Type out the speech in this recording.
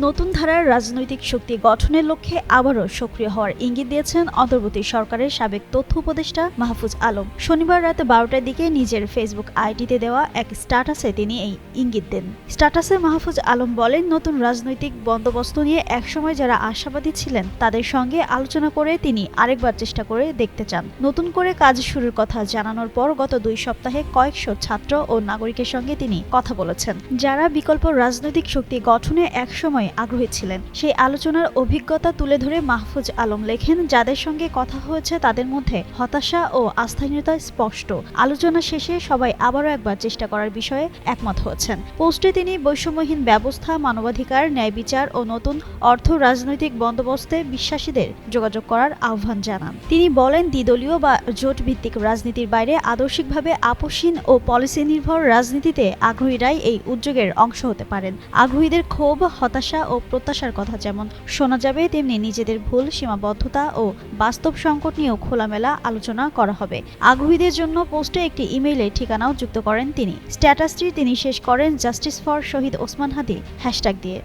নতুন ধারার রাজনৈতিক শক্তি গঠনের লক্ষ্যে আবারও সক্রিয় হওয়ার ইঙ্গিত দিয়েছেন অন্তর্বর্তী সরকারের সাবেক তথ্য উপদেষ্টা মাহফুজ আলম। শনিবার রাত 12টার দিকে নিজের ফেসবুক আইডিতে দেওয়া এক স্ট্যাটাসে তিনি এই ইঙ্গিত দেন। স্ট্যাটাসে মাহফুজ আলম বলেন, নতুন রাজনৈতিক বন্দোবস্ত নিয়ে একসময় যারা আশাবাদী ছিলেন তাদের সঙ্গে আলোচনা করে তিনি আরেকবার চেষ্টা করে দেখতে চান। নতুন করে কাজ শুরুর কথা জানানোর পর গত 2 সপ্তাহে কয়েকশো ছাত্র ও নাগরিকের সঙ্গে তিনি কথা বলেছেন, যারা বিকল্প রাজনৈতিক শক্তি গঠনে একসময় আগ্রহী ছিলেন। সেই আলোচনার অভিজ্ঞতা তুলে ধরে মাহফুজ আলম লেখেন, যাদের সঙ্গে কথা হয়েছে তাদের মধ্যে হতাশা ও আস্থাহীনতা স্পষ্ট। আলোচনা শেষে সবাই আবারও একবার চেষ্টা করার বিষয়ে একমত হয়েছেন। পোস্টে তিনি বৈষম্যহীন ব্যবস্থা, মানবাধিকার, ন্যায় বিচার ও নতুন অর্থ রাজনৈতিক বন্দোবস্তে বিশ্বাসীদের যোগাযোগ করার আহ্বান জানান। তিনি বলেন, দ্বিদলীয় বা জোট ভিত্তিক রাজনীতির বাইরে আদর্শিকভাবে আপোষহীন ও পলিসি নির্ভর রাজনীতিতে আগ্রহীরাই এই উদ্যোগের অংশ হতে পারেন। আগ্রহীদের ক্ষোভ, হতাশা ও প্রত্যাশার কথা যেমন শোনা যাবে, তেমনি নিজেদের ভুল, সীমাবদ্ধতা ও বাস্তব সংকট নিয়েও খোলামেলা আলোচনা করা হবে। আগ্রহীদের জন্য পোস্টে একটি ইমেইলের ঠিকানাও যুক্ত করেন তিনি। স্ট্যাটাসটি তিনি শেষ করেন জাস্টিস ফর শহীদ ওসমান হাদি হ্যাশট্যাগ দিয়ে।